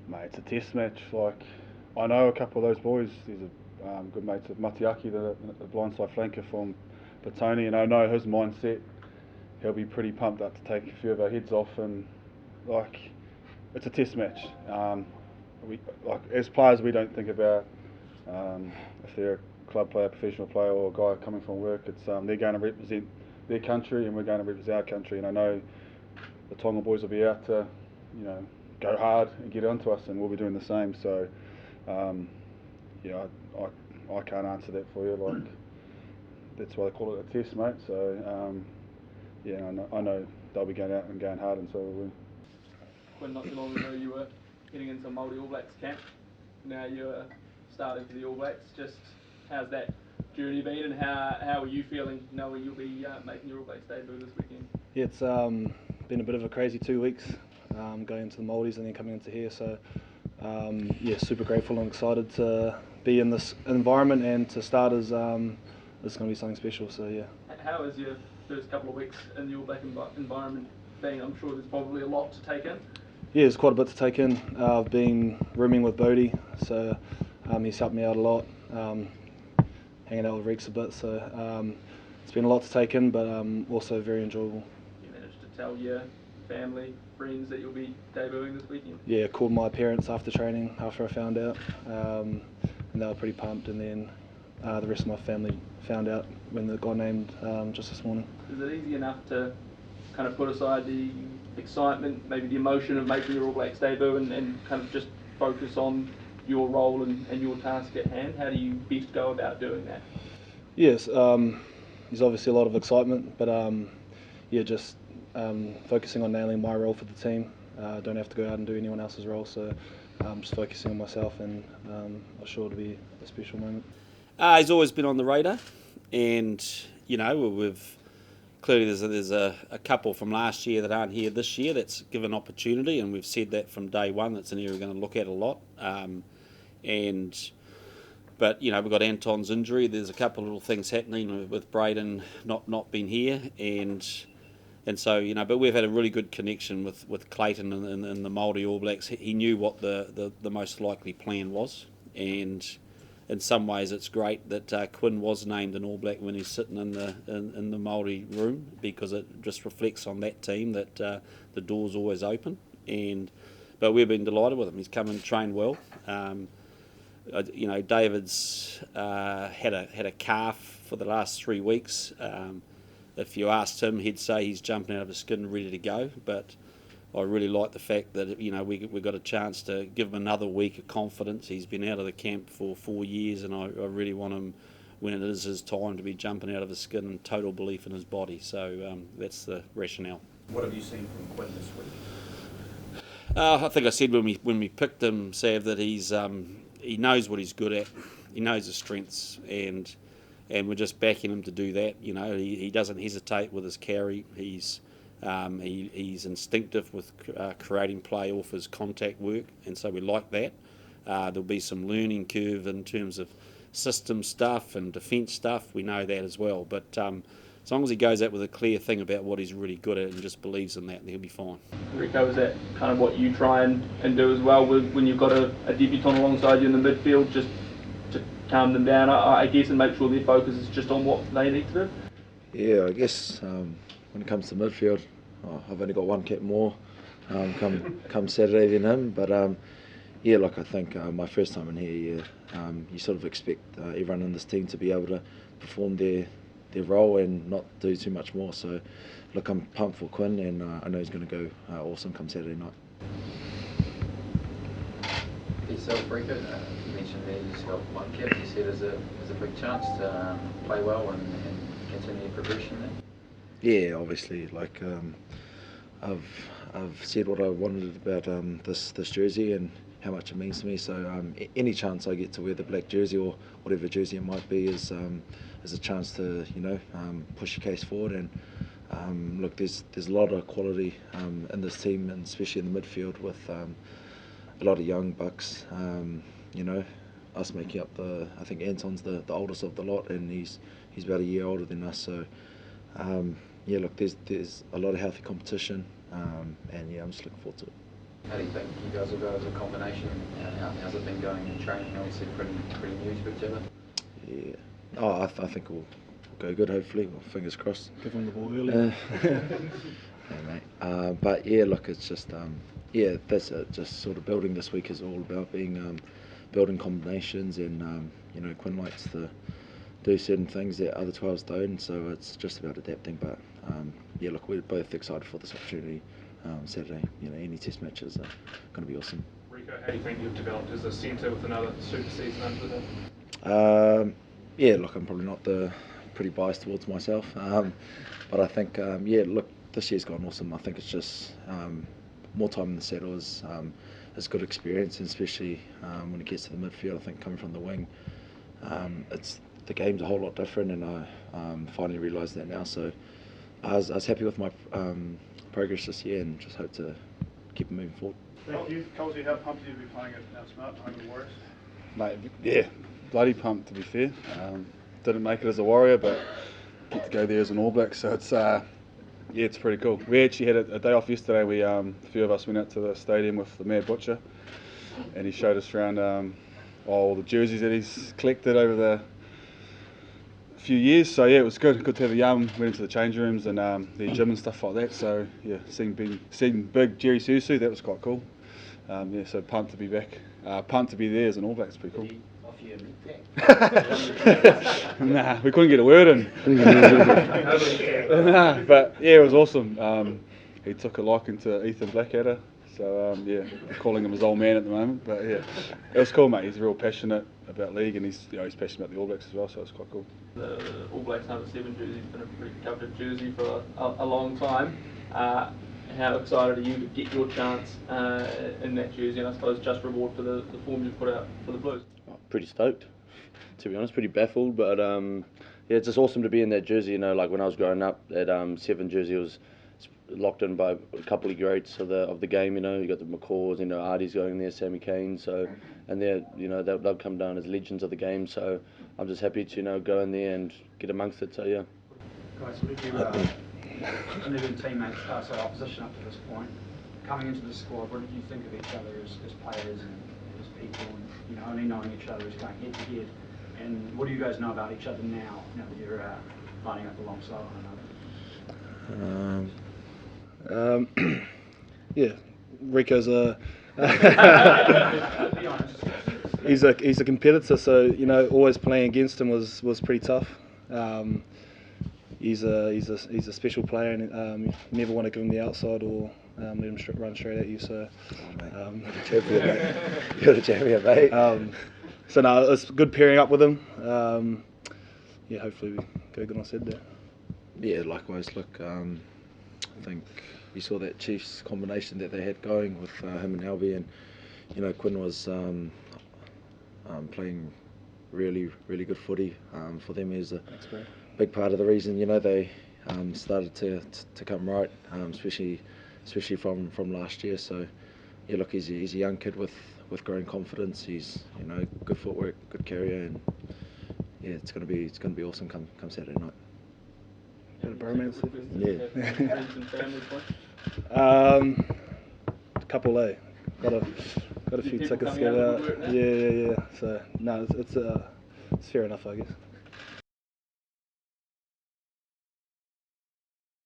Mate, it's a test match. Like, I know a couple of those boys. These are good mates of Matiaki, the blindside flanker from Batoni, and I know his mindset. He'll be pretty pumped up to take a few of our heads off, and like, it's a test match. Like, as players, we don't think about if they're a club player, professional player, or a guy coming from work. It's they're going to represent their country, and we're going to represent our country. And I know the Tonga boys will be out to, go hard and get onto us, and we'll be doing the same. So, yeah, I can't answer that for you. Like, that's why they call it a test, mate. So, yeah, I know they'll be going out and going hard, and so will we. When not too long ago you were heading into Māori All Blacks camp, now you're starting for the All Blacks. Just how's that journey been, and how are you feeling knowing you'll be making your All Blacks debut this weekend? Yeah, it's been a bit of a crazy 2 weeks, going into the Māoris and then coming into here. So yeah, super grateful and excited to be in this environment, and to start as it's going to be something special. So yeah. How has your first couple of weeks in the All Black environment been? I'm sure there's probably a lot to take in. Yeah, there's quite a bit to take in. I've been rooming with Bodie, so he's helped me out a lot. Hanging out with Reeks a bit, so it's been a lot to take in, but also very enjoyable. You managed to tell your family, friends that you'll be debuting this weekend? Yeah, called my parents after training, after I found out, and they were pretty pumped, and then the rest of my family found out when they got named just this morning. Is it easy enough to kind of put aside the excitement, maybe the emotion of making your All Blacks debut, and kind of just focus on your role and your task at hand? How do you best go about doing that? Yes, there's obviously a lot of excitement, but yeah, just focusing on nailing my role for the team. Don't have to go out and do anyone else's role, so just focusing on myself, and I'm sure to be a special moment. He's always been on the radar, and we've clearly there's a couple from last year that aren't here this year that's given opportunity, and we've said that from day one. That's an area we're going to look at a lot. But we've got Anton's injury. There's a couple of little things happening with Braden not being here, and so but we've had a really good connection with Clayton and the Māori All Blacks. He knew what the most likely plan was, and in some ways it's great that Quinn was named an All Black when he's sitting in the Māori room, because it just reflects on that team that the door's always open. But we've been delighted with him. He's come and trained well. David's had a calf for the last 3 weeks. If you asked him, he'd say he's jumping out of his skin, ready to go. But I really like the fact that we got a chance to give him another week of confidence. He's been out of the camp for 4 years, and I really want him, when it is his time, to be jumping out of his skin, and total belief in his body. So that's the rationale. What have you seen from Quinn this week? I think I said when we picked him, Sav, that he knows what he's good at. He knows his strengths, and we're just backing him to do that. He doesn't hesitate with his carry. He's instinctive with creating play off his contact work, and so we like that. There'll be some learning curve in terms of system stuff and defence stuff. We know that as well, but as long as he goes out with a clear thing about what he's really good at and just believes in that, he'll be fine. Rieko, is that kind of what you try and do as well when you've got a debutant alongside you in the midfield, just to calm them down, I guess, and make sure their focus is just on what they need to do? Yeah, I guess when it comes to midfield, I've only got one cap more come Saturday than him, but yeah, like I think my first time in here, you sort of expect everyone in this team to be able to perform their role and not do too much more. So look, I'm pumped for Quinn, and I know he's going to go awesome come Saturday night. Yourself, Rieko, you mentioned there you just got one cap. You see there's a big chance to play well and continue progression there? Yeah, obviously, like I've said what I wanted about this jersey and how much it means to me. So any chance I get to wear the black jersey, or whatever jersey it might be, is a chance to push your case forward. And look, there's a lot of quality in this team, and especially in the midfield with a lot of young bucks. Us making up I think Anton's the oldest of the lot, and he's about a year older than us. So yeah, look, there's a lot of healthy competition, and yeah, I'm just looking forward to it. How do you think you guys will go as a combination? How's it been going in training? Obviously pretty new to each other. Yeah. Oh, I think we'll go good. Hopefully, well, fingers crossed. Give him the ball early. Yeah, mate. But yeah, look, it's just yeah, that's it. Just sort of building this week is all about being building combinations, and you know, Quinn likes to do certain things that other 12s don't, so it's just about adapting. But yeah, look, we're both excited for this opportunity Saturday. You know, any test matches are going to be awesome. Rieko, how do you think you've developed as a centre with another super season under the Yeah, look, I'm probably not pretty biased towards myself, but I think yeah, look, this year's gone awesome. I think it's just more time in the saddle is good experience, and especially when it gets to the midfield. I think coming from the wing, the game's a whole lot different, and I finally realised that now. So I was happy with my progress this year, and just hope to keep it moving forward. Thank you. Colsey, how pumped are you to be playing at Mount Smart, home of the Warriors? Mate, yeah, bloody pumped to be fair. Didn't make it as a Warrior, but get to go there as an All Black, so it's yeah, it's pretty cool. We actually had a day off yesterday. We a few of us went out to the stadium with the Mad Butcher, and he showed us around all the jerseys that he's collected over the few years. So yeah, it was good to have a yarn. Went into the change rooms and the gym and stuff like that. So yeah, seeing big Jerry Susu, that was quite cool. Yeah, so pumped to be back. Pumped to be there as an All Black. It's pretty cool. Nah, we couldn't get a word in. Nah, but yeah, it was awesome. He took a liking to Ethan Blackadder, so yeah, calling him his old man at the moment. But yeah, it was cool, mate. He's real passionate about league, and he's passionate about the All Blacks as well, so it's quite cool. The All Blacks number 7 jersey has been a pretty coveted jersey for a long time. How excited are you to get your chance in that jersey, and I suppose just reward for the form you've put out for the Blues? Pretty stoked, to be honest. Pretty baffled, but yeah, it's just awesome to be in that jersey. You know, like when I was growing up, that 7 jersey was locked in by a couple of greats of the game. You know, you got the McCaws, you know, Artie's going there, Sammy Kane. So, and they're, you know, they'll come down as legends of the game. So I'm just happy to go in there and get amongst it. So yeah. Guys, what did you only been teammates, so opposition up to this point. Coming into the squad, what did you think of each other as players and as people, and you know, only knowing each other as going head to head? And what do you guys know about each other now that you're lining up alongside one another? Yeah, Rieko's he's a competitor, so you know, always playing against him was pretty tough. He's a special player, and you never want to give him the outside or let him run straight at you. So, You're the champion, mate. So no, it's good pairing up with him. Yeah, hopefully we go good on Saturday. Yeah, likewise. Look, I think you saw that Chiefs combination that they had going with him and Albie, and you know, Quinn was playing really good footy for them. He was a big part of the reason, you know, they started to come right, especially from last year. So yeah, look, he's a young kid with growing confidence. He's, you know, good footwork, good carrier, and yeah, it's gonna be awesome come Saturday night. Got a bromance? Yeah. Friends and family point? Couple got a few People tickets to coming get out of the out. woodwork now? Yeah. So no, it's fair enough, I guess.